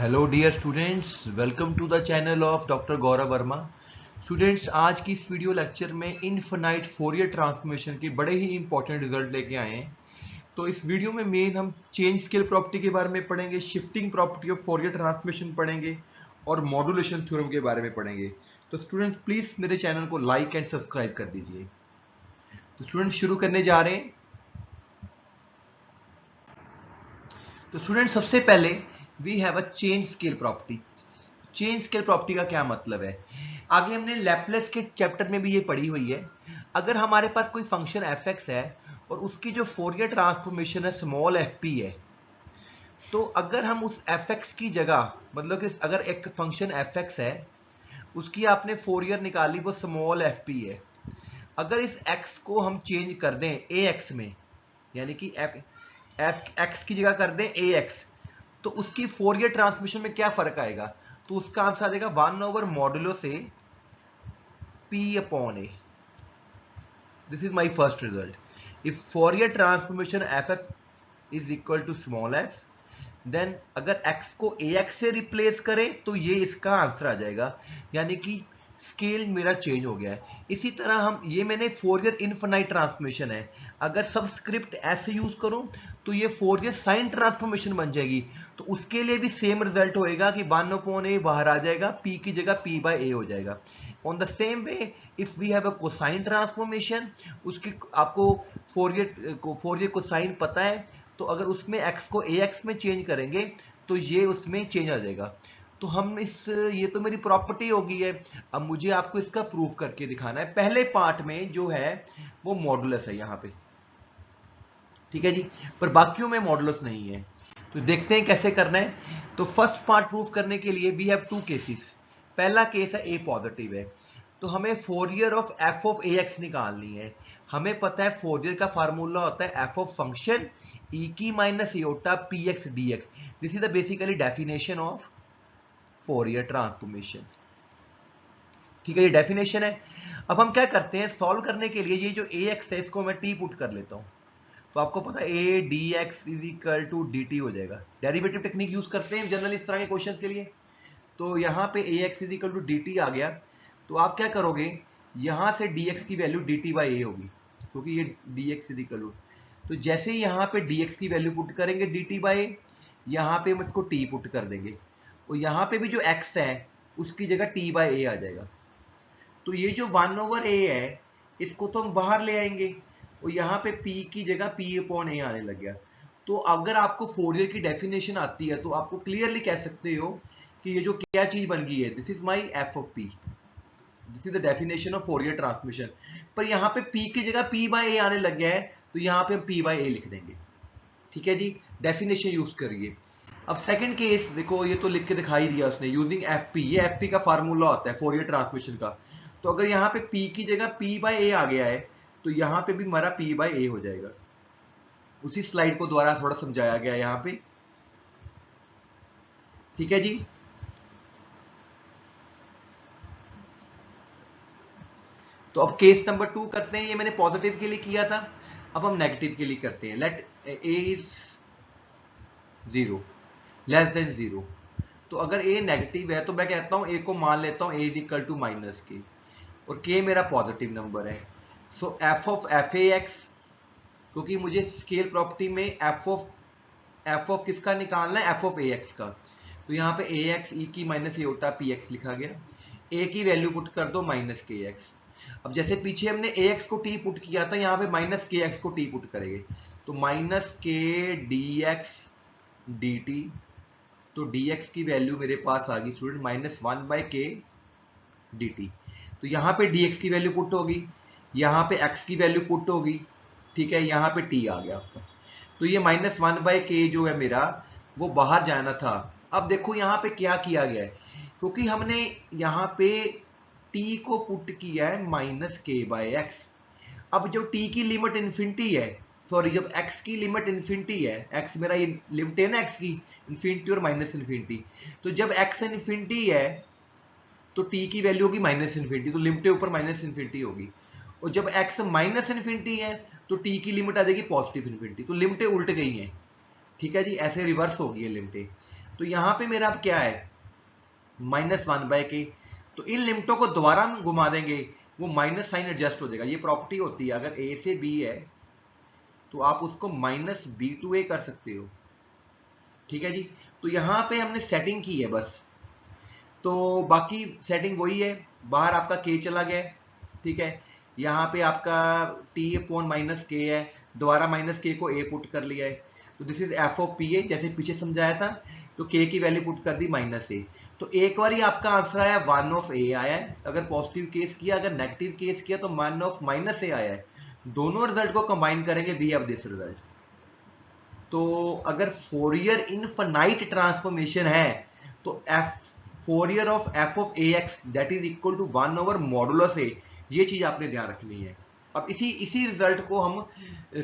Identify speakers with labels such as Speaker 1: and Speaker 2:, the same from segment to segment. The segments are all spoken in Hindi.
Speaker 1: Hello dear students, welcome to the channel of doctor Gaurav Varma. Students, आज की इस वीडियो लेक्चर में इनफिनाइट फोरियर ट्रांसफॉर्मेशन के बड़े ही इंपॉर्टेंट रिजल्ट लेके आए हैं। तो इस वीडियो में मेन हम चेंज स्केल प्रॉपर्टी के बारे में पढ़ेंगे, shifting property of Fourier transformation पढ़ेंगे और मॉड्यूलेशन थ्योरम के बारे में पढ़ेंगे। तो स्टूडेंट्स प्लीज मेरे चैनल को लाइक एंड सब्सक्राइब कर दीजिए। तो स्टूडेंट्स शुरू करने जा रहे हैं। तो स्टूडेंट सबसे पहले we have a change scale property. Change scale property का क्या मतलब है, आगे हमने लैपलेस के चैप्टर में भी ये पढ़ी हुई है। अगर हमारे पास कोई फंक्शन एफ एक्स है और उसकी जो फोरियर ट्रांसफॉर्मेशन है स्मॉल एफ पी है, तो अगर हम उस एफ एक्स की जगह, मतलब कि अगर एक फंक्शन एफ एक्स है उसकी आपने फोरियर निकाली, वो स्मॉल एफ पी है, अगर इस एक्स को हम चेंज कर दें ए एक्स में, यानी कि एफ एक्स की जगह कर दें ए एक्स, तो उसकी फोरियर ट्रांसमिशन में क्या फर्क आएगा? तो उसका आंसर आ जाएगा 1/मॉडुलो से P upon A. This is my first result. If Fourier transformation F F is equal to small F, then अगर x को ax से रिप्लेस करें तो ये इसका आंसर आ जाएगा, यानी कि स्केल मेरा चेंज हो गया है। इसी तरह हम ये मैंने फोरियर इनफिनाइट ट्रांसफॉर्मेशन है, अगर सबस्क्रिप्ट s यूज करूं तो ये फोरियर साइन ट्रांसफॉर्मेशन बन जाएगी। तो उसके लिए भी सेम रिजल्ट होएगा कि 1/a बाहर आ जाएगा, p की जगह p/a हो जाएगा। On the same way if we have a cosine transformation, उसकी आपको फोरियर कोसाइन पता है, तो अगर उसमें x को ax में चेंज करेंगे तो ये उसमें चेंज आ जाएगा। तो हम ये तो मेरी प्रॉपर्टी होगी है, अब मुझे आपको इसका प्रूफ करके दिखाना है। पहले पार्ट में जो है वो मॉडुलस है यहाँ पे, ठीक है जी, पर बाकियों में मॉडुलस नहीं है। तो देखते हैं कैसे करना है। तो फर्स्ट पार्ट प्रूफ करने के लिए वी हैव टू केसेस। पहला केस है ए पॉजिटिव है, तो हमें Fourier of F of A x निकालनी है। हमें पता है फोरियर का फार्मूला होता है एफ ऑफ फंक्शन ई की minus aorta P X D x. This is the basically definition of Fourier transformation, ठीक है, ये डेफिनेशन है। अब हम क्या करते हैं, सॉल्व करने के लिए ये जो ए एक्स है इसको मैं टी पुट कर लेता हूं। तो आपको पता है A D X is equal to D T हो जाएगा। डेरिवेटिव टेक्निक यूज करते हैं जनरली इस तरह के क्वेश्चन के लिए। तो यहाँ पे A X is equal to D T आ गया, तो आप क्या करोगे, यहां से डी एक्स की value D T by A होगी, क्योंकि ये D X is equal to, तो जैसे ही यहाँ पे डी एक्स की वैल्यू पुट करेंगे डी टी बाई ए, यहाँ पे हम इसको टी पुट कर देंगे, और यहाँ पे भी जो एक्स है उसकी जगह टी बाई ए आ जाएगा। तो ये जो 1/a है इसको तो हम बाहर ले आएंगे, और यहाँ पे p की जगह p अपॉन a आने लग गया। तो अगर आपको फोरियर की डेफिनेशन आती है तो आपको क्लियरली कह सकते हो कि ये जो क्या चीज बन गई है, this is my F of p, this is the definition of Fourier transmission. पर यहाँ पे p की जगह p/a आने लग गया है, तो यहाँ पे हम p/a लिख देंगे, ठीक है जी, डेफिनेशन यूज करिए। अब सेकंड केस देखो, ये तो लिख के दिखाई दिया उसने, यूजिंग एफ पी, ये एफ पी का फार्मूला होता है फोरियर ट्रांसमिशन का। तो अगर यहाँ पे p की जगह p/a आ गया है, तो यहाँ पे भी हमारा p/a हो जाएगा। उसी स्लाइड को दोबारा थोड़ा समझाया गया यहाँ पे, ठीक है जी। तो अब केस नंबर 2 करते हैं, ये मैंने पॉजिटिव के लिए किया था, अब हम नेगेटिव के लिए करते हैं। Let a is 0, less than 0। तो अगर a नेगेटिव है तो मैं कहता हूं a को मान लेता हूं a is equal to minus K, और k मेरा पॉजिटिव नंबर है। So f of F A X, क्योंकि मुझे स्केल प्रॉपर्टी में f ऑफ किसका निकालना है, f ऑफ ए एक्स का, तो यहाँ पे ए एक्स ई की माइनस एयोटा पी एक्स लिखा गया। a की वैल्यू पुट कर दो माइनस के एक्स। अब जैसे पीछे हमने ए एक्स को t पुट किया था, यहाँ पे माइनस के एक्स को t पुट करेंगे, तो माइनस के डी एक्स डी टी। तो dx की वैल्यू मेरे पास आ गई स्टूडेंट -1/k dt। तो यहाँ पे dx की वैल्यू पुट होगी, यहाँ पे x की वैल्यू पुट होगी, ठीक है, यहाँ पे t आ गया आपका। तो ये -1/k जो है मेरा वो बाहर जाना था। अब देखो यहाँ पे क्या किया गया है, क्योंकि हमने यहाँ पे t को पुट किया है -k/x। अब जब t की लिमिट इन्फिनिटी है, सॉरी जब x की लिमिट इन्फिनिटी है, x मेरा ये लिमिट है ना x की, इन्फिनिटी और माइनस इन्फिनिटी, तो जब x इन्फिनिटी है तो t की वैल्यू होगी माइनस इन्फिनिटी, तो लिमिट के ऊपर माइनस इन्फिनिटी होगी, और जब x माइनस इन्फिनिटी है तो t की लिमिट आ जाएगी पॉजिटिव इन्फिनिटी, तो लिमिटें उल्ट गई हैं, ठीक है जी, ऐसे रिवर्स होगी है लिमिटें। तो यहां पे मेरा अब क्या है -1/k। तो इन लिमिटों को दोबारा हम घुमा देंगे, वो माइनस साइन एडजस्ट हो जाएगा। ये प्रॉपर्टी होती है, अगर a से b है तो आप उसको -b to a कर सकते हो, ठीक है जी। तो यहां पे हमने सेटिंग की है बस, तो बाकी सेटिंग वही है। बाहर आपका k चला गया, ठीक है। यहाँ पे आपका t/-k है, दोबारा -k को a पुट कर लिया है, तो this is f of p है, जैसे पीछे समझाया था। तो k की वैल्यू पुट कर दी -a, तो एक बार ही आपका आंसर आया 1 ऑफ a आया है, अगर पॉजिटिव केस किया, अगर नेगेटिव केस किया तो 1 ऑफ -a आया है। दोनों रिजल्ट को कंबाइन करेंगे, वी हैव दिस रिजल्ट। तो अगर फोरियर इनफाइनाइट ट्रांसफॉर्मेशन है तो Fourier of f of ax that is equal to 1 over modulus a, ये चीज आपने ध्यान रखनी है। अब इसी रिजल्ट को हम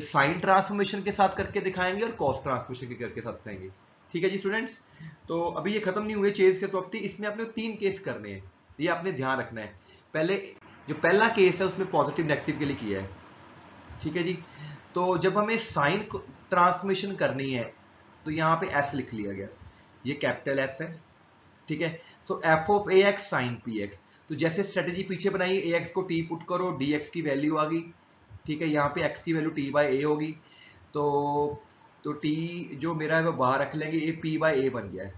Speaker 1: साइन ट्रांसफॉर्मेशन के साथ करके दिखाएंगे और कॉस ट्रांसफॉर्मेशन के करके साथ दिखाएंगे, ठीक है जी स्टूडेंट्स। तो अभी ये खत्म नहीं हुए चेंज के प्रॉपर्टी, इसमें आपने 3 केस करने हैं, ये आपने ध्यान रखना है। पहले जो पहला केस है उसमें पॉजिटिव नेगेटिव के लिए किया है, ठीक है जी। तो जब हमें साइन ट्रांसफॉर्मेशन करनी है तो यहाँ पे s लिख लिया गया, ये कैपिटल F है, ठीक है। So f of ax sin px, तो जैसे स्ट्रेटेजी पीछे बनाई, ax को t पुट करो, dx की वैल्यू आ गई, ठीक है। यहाँ पे x की वैल्यू t/a होगी, तो t जो मेरा है वो बाहर रख लेंगे, ये p/a बन गया है।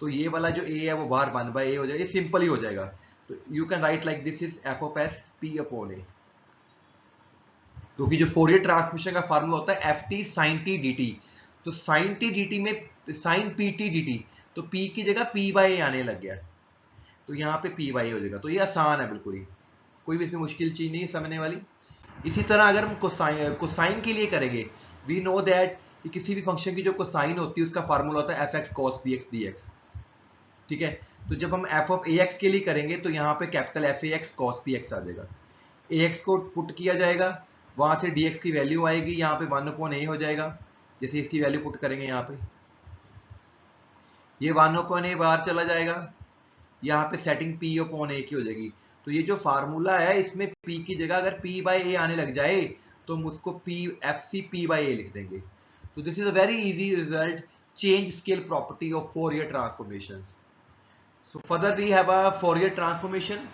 Speaker 1: तो ये वाला जो a है वो बाहर 1/a हो जाएगा, ये सिंपल ही हो जाएगा। तो you can write like this is f of s p/a, क्योंकि जो फोरियर ट्रांसमिशन का फार्मूला होता है F T sine T D T, तो साइन टी डी टी में sine P T D T, तो p की जगह p/a आने लग गया, तो यहाँ पे p/a हो जाएगा। तो ये आसान है बिल्कुल ही, कोई भी इसमें मुश्किल चीज नहीं समझने वाली। इसी तरह अगर हम कोसाइन के लिए करेंगे, वी नो दैट कि किसी भी फंक्शन की जो कोसाइन होती है उसका फार्मूला होता है F X cos B X D X, ठीक है। तो जब हम एफ ऑफ ए एक्स के लिए करेंगे तो यहाँ पे capital F A X cos B X आ जाएगा, ए एक्स को पुट किया जाएगा, वहां से dx की वैल्यू आएगी, यहाँ पे 1/a हो जाएगा, जैसे इसकी वैल्यू पुट करेंगे यहाँ पे, ये 1/a बाहर चला जाएगा, यहाँ पे सेटिंग p/a की हो जाएगी। तो ये जो फार्मूला है इसमें p की जगह अगर p/a आने लग जाए तो हम उसको fc p/a लिख देंगे। तो this is a very easy result, change scale property of Fourier transformation. So further we have a Fourier transformation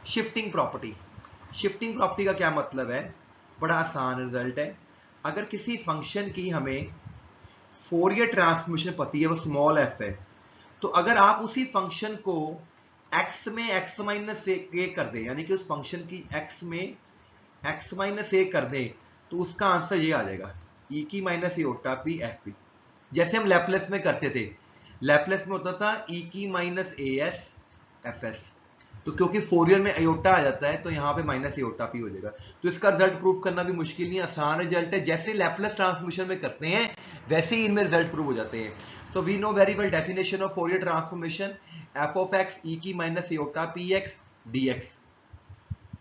Speaker 1: shifting property. Shifting property का क्या मतलब है, बड़ा आसान रिजल्ट है। अगर किसी फंक्शन की हमें फोरियर ट्रांसफॉर्मेशन पता है, वो स्मॉल f है, तो अगर आप उसी फंक्शन को x में x माइनस a कर दें, यानी कि उस फंक्शन की x में x माइनस a कर दें, तो उसका आंसर ये आ जाएगा e की minus iota P F P, जैसे हम लैपलेस में करते थे। लैपलेस में होता था e की minus A S F S, तो क्योंकि फोरियर में अयोटा आ जाता है तो यहाँ पे माइनस एओटा पी हो जाएगा। तो इसका रिजल्ट प्रूव करना भी मुश्किल नहीं, आसान रिजल्ट है, जैसे लैपलेस ट्रांसफॉर्मेशन में करते हैं वैसे ही इनमें रिजल्ट प्रूव हो जाते हैं। तो we know very well definition of Fourier transformation, F of X E की minus iota P X D X,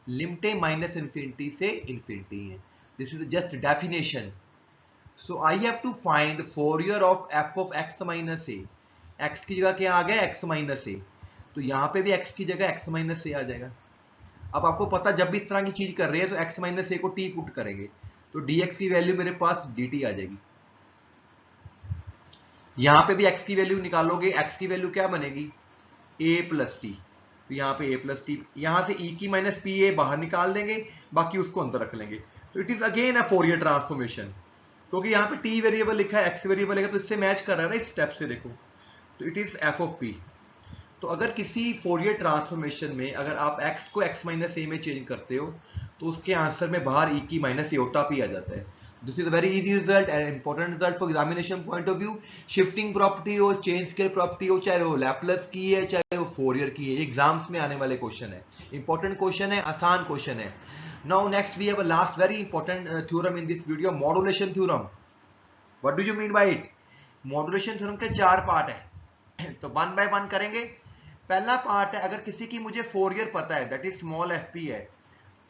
Speaker 1: limit minus infinity से इंफिनिटी है, this is just definition. So I have to find Fourier of F of X minus A, X की जगह क्या आ गया x माइनस ए, तो यहाँ पे भी x की जगह x माइनस ए आ जाएगा। अब आपको पता जब भी इस तरह की चीज कर रहे हैं तो x माइनस ए को t पुट करेंगे, तो dx की वैल्यू मेरे पास dt आ जाएगी। यहाँ पे भी x की वैल्यू निकालोगे, x की वैल्यू क्या बनेगी a प्लस टी, तो यहाँ पे a प्लस टी, यहाँ से e की माइनस पी ए बाहर निकाल देंगे, बाकी उसको अंदर रख लेंगे। तो it is again a Fourier transformation, क्योंकि यहाँ पे t वेरिएबल लिखा है, x वेरिएबल लिखा है, तो इससे मैच कर रहा है ना इस स्टेप से, देखो। तो it is F of P. तो अगर किसी फोरियर ट्रांसफॉर्मेशन में अगर आप x को x माइनस ए में चेंज करते हो तो उसके आंसर में बाहर e की माइनस एओटा पी आ जाता है। This is a very easy result and important result for examination point of view. Shifting property हो, चेंज स्केल प्रॉपर्टी हो, चाहे वो लैपलेस की है चाहे वो फोरियर की है, एग्जाम्स में आने वाले क्वेश्चन है, इंपॉर्टेंट क्वेश्चन है, आसान क्वेश्चन है। Now next we have a last very important theorem in this video, modulation theorem. What do you mean by it? Modulation theorem के 4 पार्ट है, तो वन बाय वन करेंगे। पहला पार्ट है, अगर किसी की मुझे फोरियर पता है that is small F P है,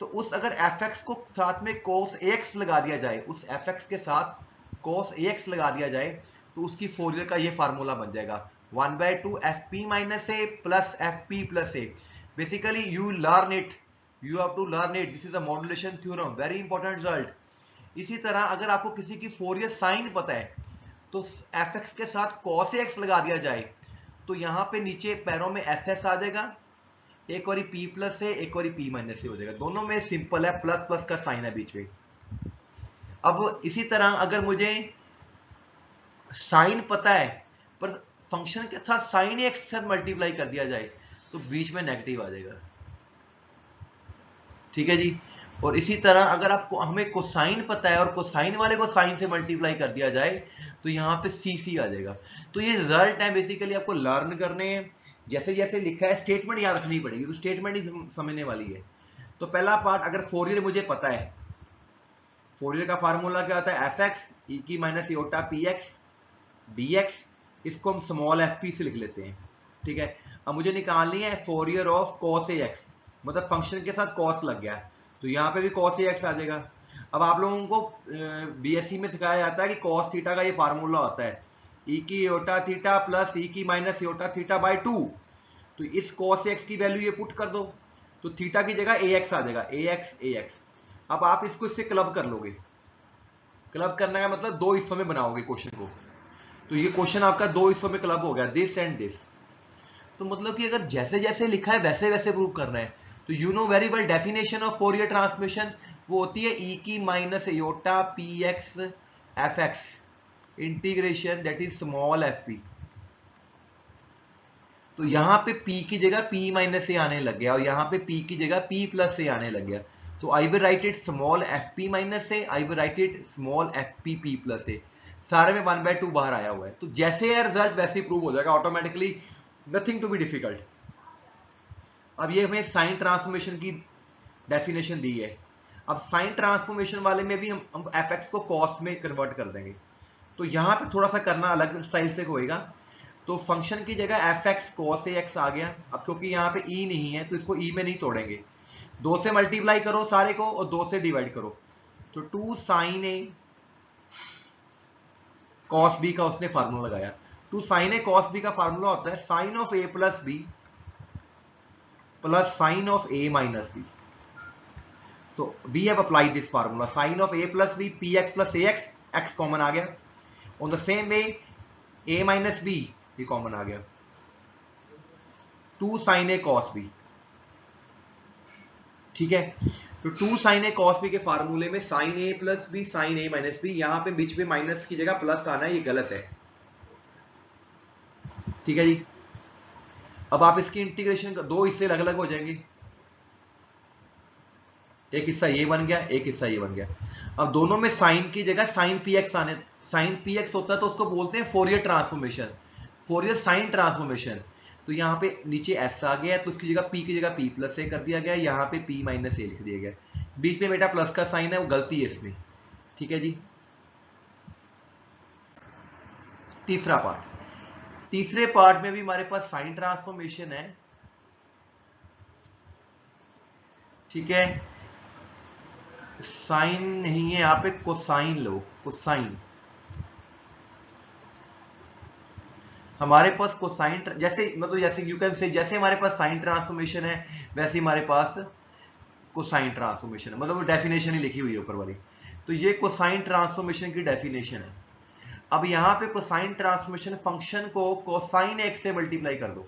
Speaker 1: तो उस अगर एफ एक्स को साथ में कोस ए एक्स लगा दिया जाए, उस एफ एक्स के साथ कोस ए एक्स लगा दिया जाए, तो उसकी फोरियर का ये फार्मूला बन जाएगा 1/2 F P minus A plus F P plus A. Basically you learn it, you have to learn it, this is a modulation theorem, very important result. इसी तरह अगर आपको किसी की फोरियर साइन पता है, तो एफ एक्स के साथ कॉस एक्स लगा दिया जाए तो यहां पे नीचे पैरों में एफ एस आ जाएगा, एक बारी पी प्लस से एक बारी पी माइनस से हो जाएगा, दोनों में सिंपल है, प्लस प्लस का साइन है बीच में। अब इसी तरह अगर मुझे साइन पता है पर फंक्शन के साथ साइन एक्स के साथ मल्टीप्लाई कर दिया जाए तो बीच में नेगेटिव आ जाएगा, ठीक है जी। और इसी तरह अगर आपको हमें कोसाइन पता है और कोसाइन वाले को साइन से मल्टीप्लाई कर दिया जाए तो यहां पे सी सी आ जाएगा। तो ये रिजल्ट है, बेसिकली आपको लर्न करने हैं, जैसे जैसे लिखा है स्टेटमेंट याद रखनी पड़ेगी, तो स्टेटमेंट ही समझने वाली है। तो पहला पार्ट, अगर फोरियर मुझे पता है, फोरियर का फार्मूला क्या होता है, एफ एक्स ई की माइनस एटा पी एक्स डी एक्स, इसको हम स्मॉल एफ पी से लिख लेते हैं, ठीक है। अब मुझे निकालनी है Fourier of cos A x, मतलब फंक्शन के साथ कॉस लग गया तो यहाँ पे भी कॉस ए एक्स आ जाएगा। अब आप लोगों को बीएससी में सिखाया जाता है कि कॉस थीटा का ये फार्मूला होता है ई की एटा थीटा प्लस ई की माइनस एटा थीटा बाय 2। तो इस कॉस एक्स की वैल्यू ये पुट कर दो तो थीटा की जगह ए एक्स आ जाएगा, ए एक्स। अब आप इसको इससे क्लब कर लोगे, क्लब करने का मतलब दो हिस्सों में बनाओगे क्वेश्चन को, तो ये क्वेश्चन आपका दो हिस्सों में क्लब हो गया, दिस एंड दिस। तो मतलब कि अगर जैसे जैसे लिखा है वैसे वैसे प्रूव करना है तो you know very well definition of Fourier transmission, वो होती है ई की minus Etah P x F x integration that is small F P. तो यहां पे p की जगह p माइनस से आने लग गया और यहां पे p की जगह p प्लस से आने लग गया, तो I will write it small F P minus से, I will write it small F P P plus से, सारे में 1/2 बाहर आया हुआ है। तो जैसे है रिजल्ट वैसे ही प्रूव हो जाएगा automatically, nothing to be difficult. अब ये हमें साइन ट्रांसफॉर्मेशन की डेफिनेशन दी है। अब साइन ट्रांसफॉर्मेशन वाले में भी हम एफ एक्स को कॉस में कन्वर्ट कर देंगे, तो यहां पे थोड़ा सा करना अलग स्टाइल से होएगा। तो फंक्शन की जगह F X cos A x आ गया, अब क्योंकि यहाँ पे ई नहीं है तो इसको ई में नहीं तोड़ेंगे, 2 से मल्टीप्लाई करो सारे को और 2 से डिवाइड करो, तो 2 साइन ए कॉस बी का उसने फार्मूला लगाया। 2 साइन ए कॉस बी का फार्मूला होता है sine of A plus B plus sine of A minus B. So we have applied this formula sine of A plus B P X plus A X, X common आ गया। On the same way A minus B ये कॉमन आ गया, 2 साइन ए कॉस बी, ठीक है। तो 2 साइन ए कॉस बी के फार्मूले में साइन ए प्लस बी साइन ए माइनस बी, यहां पे बीच में माइनस की जगह प्लस आना है, ये गलत है, ठीक है जी। अब आप इसकी इंटीग्रेशन का दो हिस्से अलग अलग हो जाएंगे, एक हिस्सा ये बन गया एक हिस्सा ये बन गया। अब दोनों में साइन की जगह साइन पी एक्स आने, साइन पी एक्स होता है तो उसको बोलते हैं Fourier transformation, Fourier sine transformation. तो यहाँ पे नीचे एस आ गया तो उसकी जगह पी की जगह पी प्लस ए कर दिया गया, यहाँ पे पी माइनस ए लिख दिया गया, बीच में बेटा प्लस का साइन है वो गलती है इसमें, ठीक है जी। तीसरा पार्ट, तीसरे पार्ट में भी हमारे पास साइन ट्रांसफॉर्मेशन है, ठीक है। साइन नहीं है यहाँ पे, कोसाइन लो, कोसाइन हमारे पास कोसाइन, जैसे मतलब जैसे यू कैन से जैसे हमारे पास साइन ट्रांसफॉर्मेशन है वैसे हमारे पास कोसाइन ट्रांसफॉर्मेशन है, मतलब वो डेफिनेशन ही लिखी हुई है ऊपर वाली। तो ये कोसाइन ट्रांसफॉर्मेशन की डेफिनेशन है। अब यहां पे कोसाइन ट्रांसफॉर्मेशन फंक्शन को कोसाइन एक्स से मल्टीप्लाई कर दो,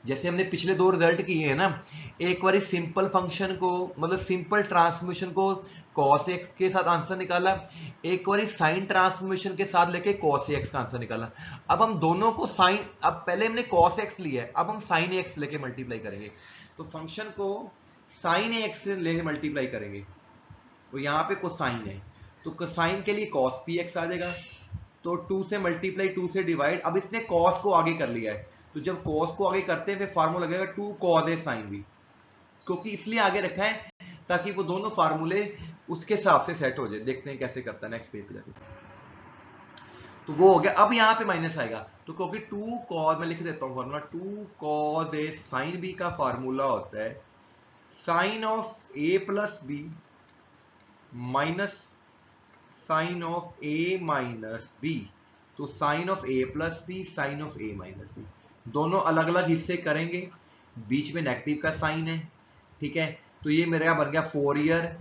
Speaker 1: जैसे हमने पिछले दो रिजल्ट किए हैं ना, एक बार सिंपल फंक्शन को मतलब सिंपल ट्रांसफॉर्मेशन को cos x के साथ आंसर निकाला, एक बार साइन ट्रांसफॉर्मेशन के साथ लेके cos x का आंसर निकाला। अब हम दोनों को साइन, अब पहले हमने cos x लिया है, अब हम sin x लेके मल्टीप्लाई करेंगे, तो फंक्शन को sin x से लेके मल्टीप्लाई करेंगे, तो यहाँ पे कोसाइन है तो कोसाइन के लिए cos px आ जाएगा, तो 2 से मल्टीप्लाई 2 से डिवाइड, अब इसने cos को आगे कर लिया है तो जब cos को आगे करते हैं फिर फार्मूला लगेगा 2 cos a sin b, क्योंकि इसलिए आगे रखा है ताकि वो दोनों फार्मूले उसके हिसाब से सेट हो जाए। देखते हैं कैसे करता है नेक्स्ट पेज पे जाके, तो वो हो गया। अब यहाँ पे माइनस आएगा तो क्योंकि 2 cos, मैं लिख देता हूँ formula, 2 cos a sin b का फार्मूला होता है sine of a plus B minus sine of a minus b, तो sine of a plus B sine of a minus B, दोनों अलग अलग हिस्से करेंगे, बीच में नेगेटिव का साइन है, ठीक है। तो ये मेरा बन गया Fourier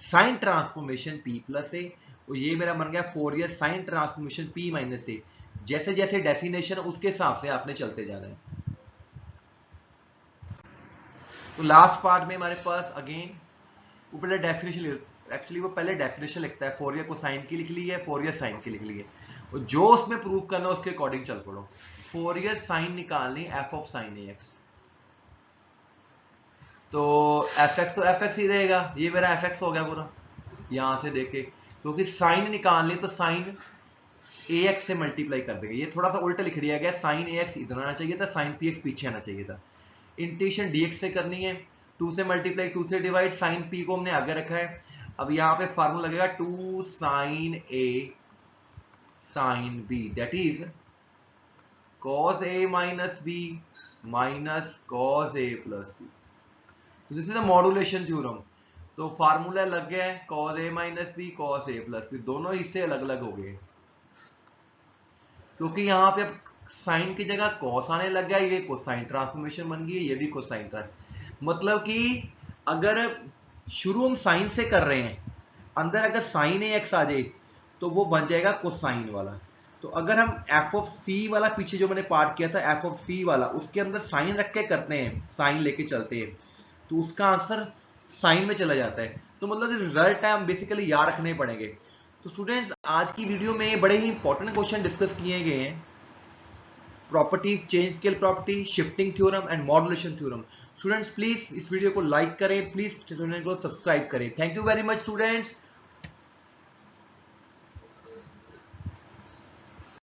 Speaker 1: sine transformation p plus A, और ये मेरा बन गया Fourier sine transformation P minus A. जैसे जैसे डेफिनेशन उसके हिसाब से आपने चलते जाना है। तो लास्ट पार्ट में हमारे पास अगेन वो पहले डेफिनेशन, एक्चुअली वो पहले डेफिनेशन लिखता है, फोरियर कोसाइन की लिख ली है, फोरियर साइन की लिख ली है, और जो उसमें प्रूव करना है उसके अकॉर्डिंग चल पड़ो। फोरियर साइन निकालनी F of sine A x, तो एफ एक्स तो एफ एक्स ही रहेगा, ये मेरा एफ एक्स हो गया पूरा यहां से देखे, क्योंकि साइन निकालनी तो साइन ए एक्स से मल्टीप्लाई कर देंगे। ये थोड़ा सा उल्टा लिख दिया गया, साइन ए एक्स इधर आना चाहिए था, साइन पी एक्स पीछे आना चाहिए था। इंटीग्रेशन डीएक्स से करनी है, 2 से मल्टीप्लाई 2 से डिवाइड, साइन पी को हमने आगे रखा है। अब यहाँ पे फार्मूला लगेगा 2 sine A sine B that is cos a minus B minus cos a plus B. This is a modulation theorem. तो फार्मूला लग गया है cos a minus B cos a plus B, दोनों हिस्से अलग अलग हो गए क्योंकि यहाँ पे अब साइन की जगह कॉस आने लग गया, ये कोसाइन ट्रांसफॉर्मेशन बन गई, ये भी कोसाइन ट्रांसफॉर्मेशन। मतलब कि अगर शुरू हम साइन से कर रहे हैं, अंदर अगर साइन ए एक्स आ जाए तो वो बन जाएगा कोसाइन वाला। तो अगर हम एफ ऑफ सी वाला पीछे जो मैंने पार्ट किया था एफ ऑफ सी वाला, उसके अंदर साइन रख के करते हैं, साइन लेके चलते हैं, तो उसका आंसर साइन में चला जाता है। तो मतलब रिजल्ट है हम बेसिकली याद रखने पड़ेंगे। तो स्टूडेंट्स आज की वीडियो में बड़े ही इंपॉर्टेंट क्वेश्चन डिस्कस किए गए हैं, properties, change scale property, shifting theorem and modulation theorem. Students please इस वीडियो को लाइक करें, प्लीज चैनल को सब्सक्राइब करें। Thank you very much students.